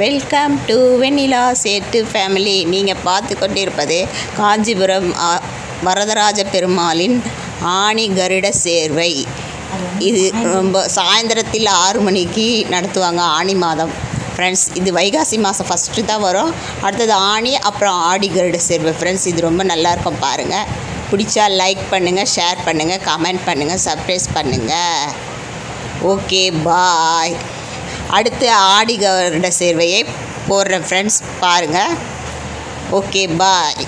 Welcome to Vennila Settu family. நீங்கள் பார்த்து கொண்டிருப்பது காஞ்சிபுரம் வரதராஜ பெருமாளின் ஆணி கருட சேர்வை. இது ரொம்ப சாயந்தரத்தில் 6 மணிக்கு நடத்துவாங்க. ஆணி மாதம் ஃப்ரெண்ட்ஸ். இது வைகாசி மாதம் ஃபஸ்ட்டு தான் வரும். அடுத்தது ஆணி, அப்புறம் ஆடி கருட சேர்வை ஃப்ரெண்ட்ஸ். இது ரொம்ப நல்லாயிருக்கும் பாருங்கள். பிடிச்சா லைக் பண்ணுங்கள், ஷேர் பண்ணுங்கள், கமெண்ட் பண்ணுங்கள், சப்ஸ்கிரைப் பண்ணுங்கள். Okay bye. அடுத்து ஆடி கருட சேர்வையை போடுறேன் ஃப்ரெண்ட்ஸ், பாருங்கள். Okay bye.